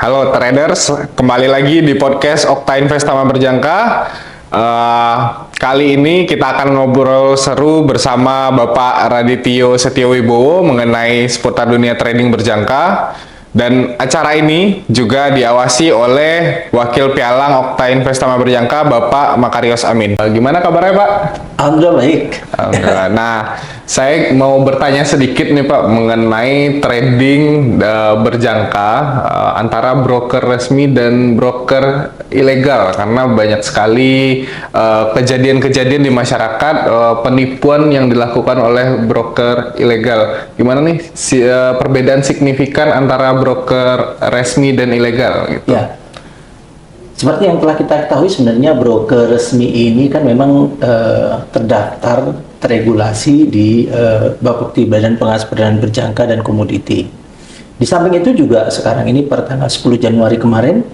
Halo traders, kembali lagi di podcast Okta Investama Berjangka. Kali ini kita akan ngobrol seru bersama Bapak Radityo Setiowibowo mengenai seputar dunia trading berjangka. Dan acara ini juga diawasi oleh Wakil Pialang Okta Investama Berjangka, Bapak Makarios Amin. Gimana kabarnya, Pak? Alhamdulillah baik. Alhamdulillah. Nah, saya mau bertanya sedikit nih Pak mengenai trading berjangka antara broker resmi dan broker ilegal, karena banyak sekali kejadian-kejadian di masyarakat penipuan yang dilakukan oleh broker ilegal. Gimana nih perbedaan signifikan antara broker resmi dan ilegal gitu? Ya, seperti yang telah kita ketahui sebenarnya broker resmi ini kan memang terdaftar teregulasi di Bapepti Badan Pengawas Perdagangan Berjangka dan Komoditi. Di samping itu juga sekarang ini per tanggal 10 Januari kemarin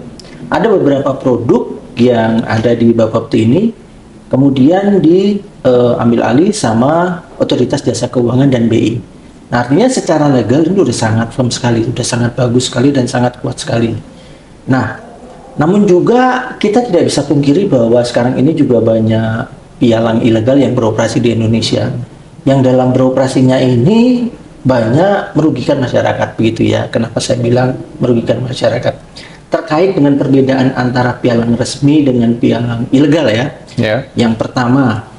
ada beberapa produk yang ada di Bapepti ini kemudian diambil alih sama Otoritas Jasa Keuangan dan BI. Nah, artinya secara legal ini sudah sangat firm sekali, sudah sangat bagus sekali dan sangat kuat sekali. Nah, namun juga kita tidak bisa pungkiri bahwa sekarang ini juga banyak pialang ilegal yang beroperasi di Indonesia. Yang dalam beroperasinya ini banyak merugikan masyarakat, begitu ya. Kenapa saya bilang merugikan masyarakat? Terkait dengan perbedaan antara pialang resmi dengan pialang ilegal ya. Yeah. Yang pertama,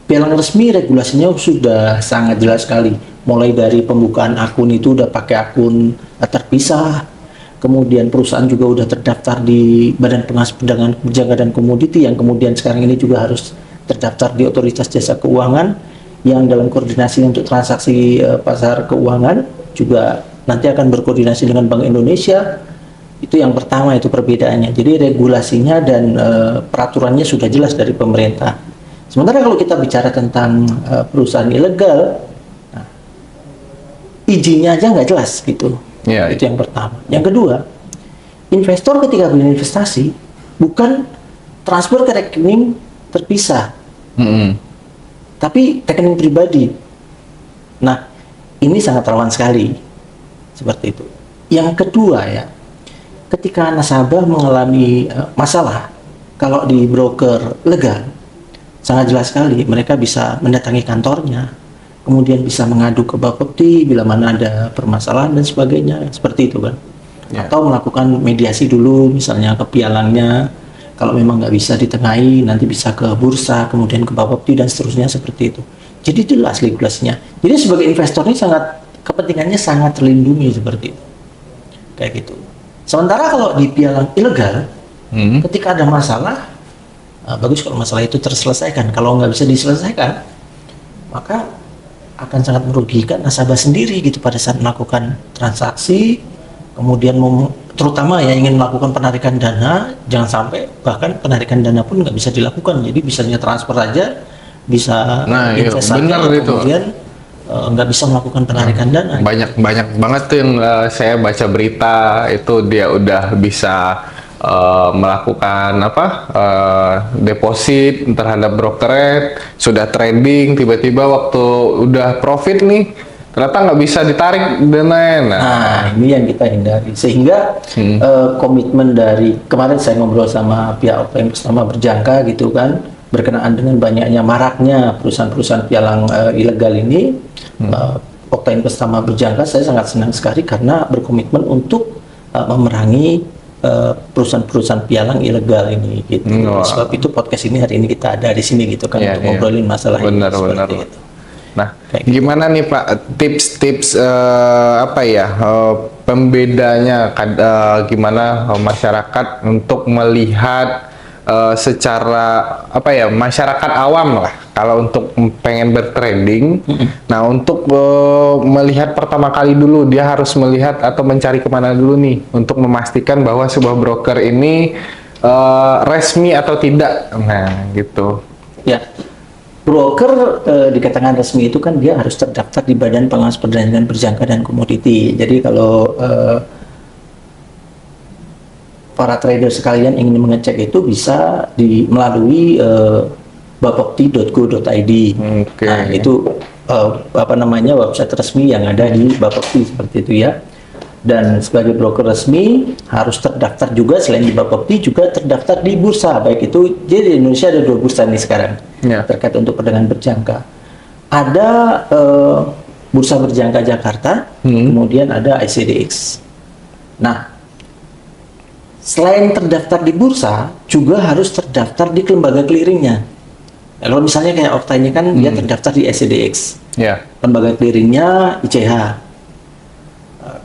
pialang resmi regulasinya sudah sangat jelas sekali. Mulai dari pembukaan akun itu udah pakai akun terpisah. Kemudian perusahaan juga udah terdaftar di Badan Pengawas Perdagangan Berjangka dan Komoditi yang kemudian sekarang ini juga harus terdaftar di Otoritas Jasa Keuangan yang dalam koordinasi untuk transaksi pasar keuangan juga nanti akan berkoordinasi dengan Bank Indonesia. Itu yang pertama, itu perbedaannya. Jadi regulasinya dan peraturannya sudah jelas dari pemerintah. Sementara kalau kita bicara tentang perusahaan ilegal, nah, izinnya aja nggak jelas gitu. Yeah. Itu yang pertama. Yang kedua, investor ketika berinvestasi bukan transfer ke rekening terpisah, tapi rekening pribadi. Nah, ini sangat rawan sekali seperti itu. Yang kedua ya, ketika nasabah mengalami masalah, kalau di broker legal sangat jelas sekali, mereka bisa mendatangi kantornya, kemudian bisa mengadu ke Bapepti bila mana ada permasalahan dan sebagainya, seperti itu kan. Yeah. Atau melakukan mediasi dulu, misalnya ke pialangnya. Kalau memang nggak bisa ditengahi, nanti bisa ke bursa, kemudian ke Bapepti dan seterusnya seperti itu. Jadi jelas regulasinya. Jadi sebagai investor ini kepentingannya sangat terlindungi seperti itu, kayak gitu. Sementara kalau di pialang ilegal, ketika ada masalah, bagus kalau masalah itu terselesaikan. Kalau nggak bisa diselesaikan, maka akan sangat merugikan nasabah sendiri gitu pada saat melakukan transaksi, kemudian terutama ya ingin melakukan penarikan dana, jangan sampai bahkan penarikan dana pun nggak bisa dilakukan. Jadi bisanya transfer aja, bisa investasi, kemudian nggak bisa melakukan penarikan dana. Banyak banget tuh yang saya baca berita itu dia udah bisa melakukan deposit terhadap brokerage, sudah trading, tiba-tiba waktu udah profit nih ternyata nggak bisa ditarik dananya. Nah, ini yang kita hindari. Sehingga komitmen dari kemarin saya ngobrol sama pihak Okta Investama Berjangka gitu kan, berkenaan dengan banyaknya maraknya perusahaan-perusahaan pialang ilegal ini, Okta Investama Berjangka saya sangat senang sekali karena berkomitmen untuk memerangi perusahaan-perusahaan pialang ilegal ini gitu. Sebab itu podcast ini hari ini kita ada di sini gitu kan, untuk ngobrolin masalah ini seperti itu. Nah, gimana nih Pak tips-tips pembedanya gimana masyarakat untuk melihat secara masyarakat awam lah kalau untuk pengen bertrading. Nah, untuk melihat pertama kali dulu dia harus melihat atau mencari kemana dulu nih untuk memastikan bahwa sebuah broker ini resmi atau tidak. Nah, gitu. Ya. Broker dikatakan resmi itu kan dia harus terdaftar di Badan Pengawas Perdagangan Berjangka dan Komoditi. Jadi kalau para trader sekalian ingin mengecek itu bisa melalui bapepti.go.id. Nah, itu website resmi yang ada di Bapepti seperti itu ya. Dan sebagai broker resmi harus terdaftar juga, selain di Bapepti juga terdaftar di bursa, baik itu, jadi di Indonesia ada 2 bursa nih sekarang Ya. terkait untuk perdagangan berjangka. Ada Bursa Berjangka Jakarta, kemudian ada ICDX. Nah, selain terdaftar di bursa, juga harus terdaftar di lembaga clearingnya. Kalau misalnya kayak Okta ini kan dia terdaftar di ICDX, Ya. lembaga clearingnya ICH.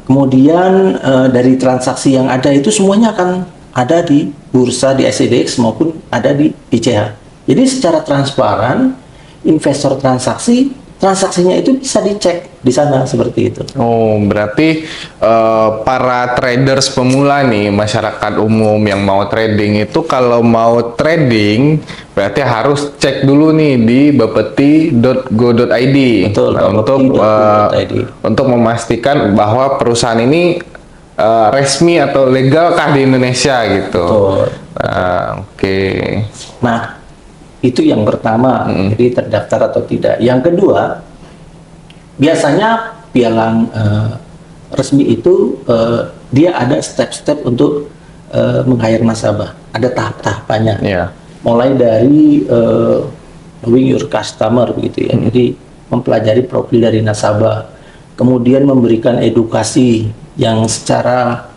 Kemudian dari transaksi yang ada itu semuanya akan ada di bursa di ICDX maupun ada di ICH. Jadi secara transparan investor transaksinya itu bisa dicek di sana seperti itu. Oh, berarti para traders pemula nih, masyarakat umum yang mau trading itu kalau mau trading berarti harus cek dulu nih di bapepti.go.id. Betul, Nah, bapepti.go.id. untuk memastikan bahwa perusahaan ini resmi atau legalkah di Indonesia gitu. Betul. Nah, oke. Nah, itu yang pertama, jadi terdaftar atau tidak. Yang kedua, biasanya pialang resmi itu dia ada step-step untuk meng-hire nasabah. Ada tahap-tahapannya. Ya. Mulai dari knowing your customer begitu ya. Jadi mempelajari profil dari nasabah. Kemudian memberikan edukasi yang secara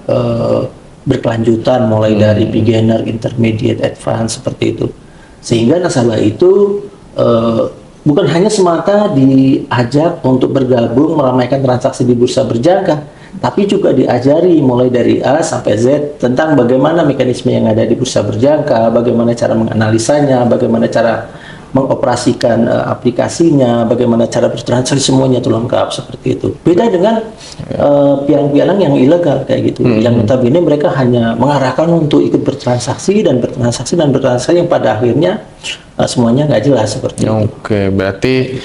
berkelanjutan mulai dari beginner, intermediate, advance seperti itu. Sehingga nasabah itu bukan hanya semata diajak untuk bergabung meramaikan transaksi di bursa berjangka, tapi juga diajari mulai dari A sampai Z tentang bagaimana mekanisme yang ada di bursa berjangka, bagaimana cara menganalisanya, bagaimana cara mengoperasikan aplikasinya, bagaimana cara bertransaksi, semuanya itu lengkap seperti itu. Beda dengan pialang-pialang yang ilegal kayak gitu, yang notabene mereka hanya mengarahkan untuk ikut bertransaksi yang pada akhirnya semuanya nggak jelas seperti itu. Oke, berarti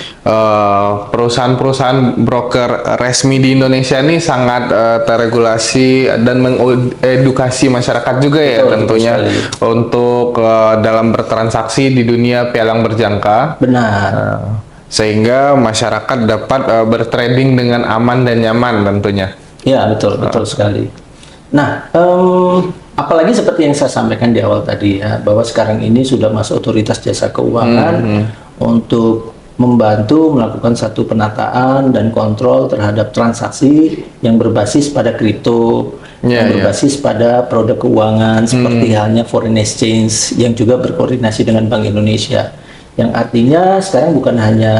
perusahaan-perusahaan broker resmi di Indonesia ini sangat terregulasi dan mengedukasi masyarakat juga ya, Betul, tentunya betul sekali. untuk dalam bertransaksi di dunia pialang berjangka. Benar. Sehingga masyarakat dapat bertrading dengan aman dan nyaman tentunya. Ya, betul sekali. Nah, apalagi seperti yang saya sampaikan di awal tadi ya, bahwa sekarang ini sudah masuk otoritas jasa keuangan untuk membantu melakukan satu penataan dan kontrol terhadap transaksi yang berbasis pada kripto, yang berbasis pada produk keuangan seperti halnya foreign exchange yang juga berkoordinasi dengan Bank Indonesia. Yang artinya sekarang bukan hanya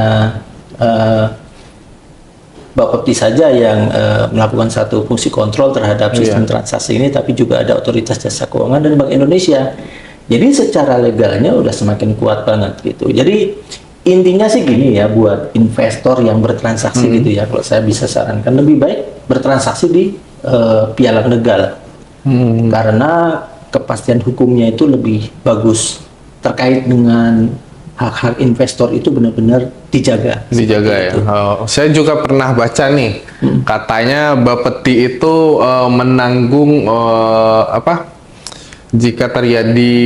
Bapepti saja yang melakukan satu fungsi kontrol terhadap sistem transaksi ini, tapi juga ada otoritas jasa keuangan dan Bank Indonesia. Jadi secara legalnya udah semakin kuat banget gitu. Jadi intinya sih gini ya, buat investor yang bertransaksi gitu ya, kalau saya bisa sarankan lebih baik bertransaksi di pialang legal, karena kepastian hukumnya itu lebih bagus terkait dengan hak-hak investor itu benar-benar dijaga. Dijaga ya. Saya juga pernah baca nih, katanya Bapepti itu menanggung jika terjadi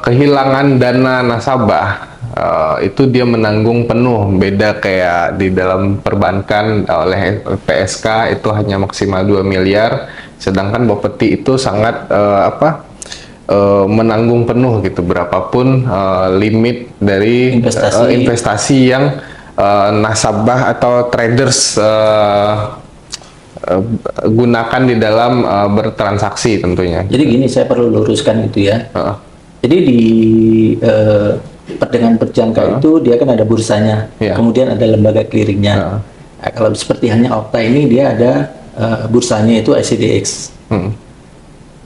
kehilangan dana nasabah, itu dia menanggung penuh. Beda kayak di dalam perbankan oleh PSK itu hanya maksimal 2 miliar, sedangkan Bapepti itu sangat menanggung penuh gitu berapapun limit dari investasi yang nasabah atau traders gunakan di dalam bertransaksi tentunya. Jadi gini, saya perlu luruskan itu ya. Jadi di perdagangan berjangka itu dia kan ada bursanya, kemudian ada lembaga clearingnya. Nah, kalau seperti hanya Okta ini dia ada bursanya itu ICDX.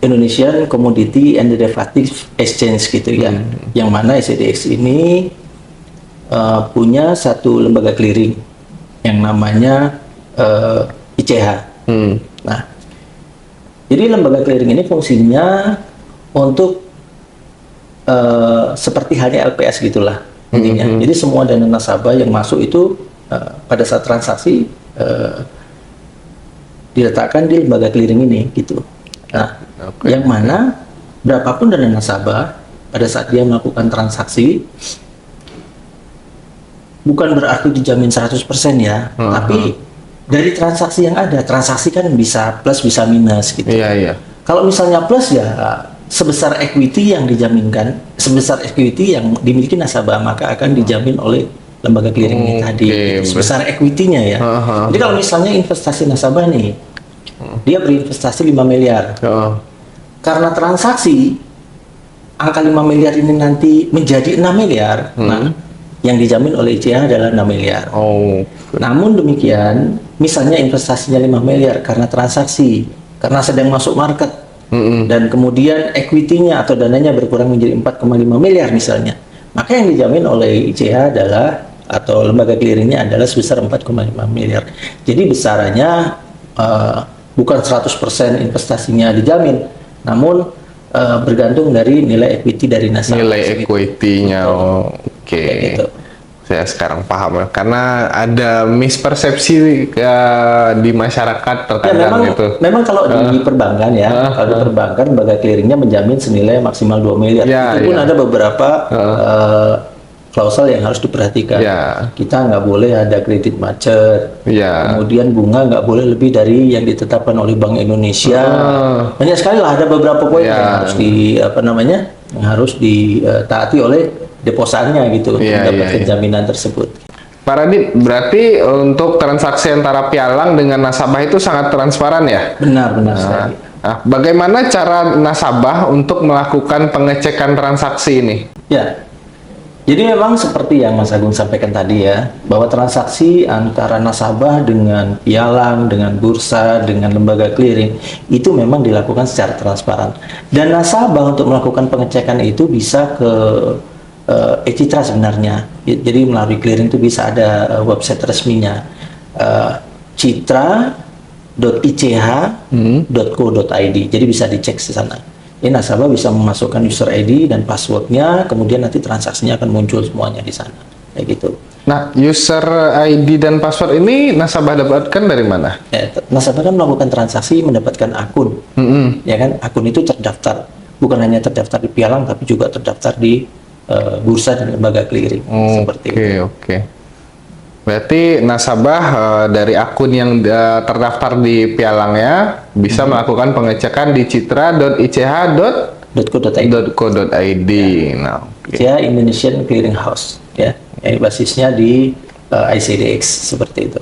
Indonesian Commodity and Derivative Exchange gitu ya, yang mana ICDX ini punya satu lembaga clearing yang namanya ICH. Nah, jadi lembaga clearing ini fungsinya untuk seperti halnya LPS gitulah intinya. Jadi semua dana nasabah yang masuk itu pada saat transaksi diletakkan di lembaga clearing ini gitu. Nah, yang mana berapapun dana nasabah pada saat dia melakukan transaksi bukan berarti dijamin 100% ya, tapi dari transaksi yang ada, transaksi kan bisa plus bisa minus gitu. Iya, iya. Kalau misalnya plus ya sebesar equity yang dijaminkan, sebesar equity yang dimiliki nasabah maka akan dijamin oleh lembaga clearing ini tadi. Gitu. Sebesar equity-nya ya. Jadi kalau misalnya investasi nasabah nih, dia berinvestasi 5 miliar. Karena transaksi angka 5 miliar ini nanti menjadi 6 miliar. Nah, yang dijamin oleh ICA adalah 6 miliar. Namun demikian, misalnya investasinya 5 miliar karena transaksi, karena sedang masuk market, dan kemudian equity-nya atau dananya berkurang menjadi 4,5 miliar misalnya, maka yang dijamin oleh ICA adalah, atau lembaga clearingnya adalah sebesar 4,5 miliar. Jadi besarannya bukan 100% investasinya dijamin, namun bergantung dari nilai equity dari nasabah. Nilai equity-nya, oke. Gitu. Saya sekarang paham ya, karena ada mispersepsi di masyarakat Ya, terkadang itu. memang kalau di perbankan ya, kalau di perbankan lembaga clearingnya menjamin senilai maksimal 2 miliar. Ya, Itu pun ya. ada beberapa klausel yang harus diperhatikan. Ya. Kita nggak boleh ada kredit macet. Ya. Kemudian bunga nggak boleh lebih dari yang ditetapkan oleh Bank Indonesia. Banyak sekali lah, ada beberapa poin Ya. yang harus yang harus ditaati oleh deposannya gitu untuk Ya, mendapatkan ya. jaminan tersebut. Pak Radit, berarti untuk transaksi antara pialang dengan nasabah itu sangat transparan ya? Benar sekali. Nah, bagaimana cara nasabah untuk melakukan pengecekan transaksi ini? Ya, jadi memang seperti yang Mas Agung sampaikan tadi ya, bahwa transaksi antara nasabah dengan pialang, dengan bursa, dengan lembaga clearing, itu memang dilakukan secara transparan. Dan nasabah untuk melakukan pengecekan itu bisa ke e-Citra sebenarnya. Jadi melalui clearing itu bisa ada website resminya, citra.ich.co.id. Jadi bisa dicek di sana. Ini nasabah bisa memasukkan user ID dan passwordnya, kemudian nanti transaksinya akan muncul semuanya di sana, kayak gitu. Nah, user ID dan password ini nasabah dapatkan dari mana? Nasabah kan melakukan transaksi mendapatkan akun, ya kan? Akun itu terdaftar, bukan hanya terdaftar di pialang, tapi juga terdaftar di bursa dan lembaga clearing, seperti itu. Oke. Berarti nasabah dari akun yang terdaftar di pialangnya bisa melakukan pengecekan di citra.ich.co.id. Nah, Ya, Indonesian Clearing House, ya, yang basisnya di ICDX, seperti itu.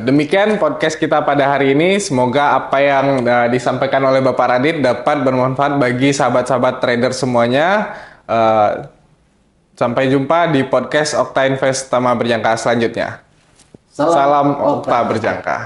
Demikian podcast kita pada hari ini. Semoga apa yang disampaikan oleh Bapak Radit dapat bermanfaat bagi sahabat-sahabat trader semuanya. Sampai jumpa di podcast Okta Invest Tama Berjangka selanjutnya. Salam Okta Berjangka.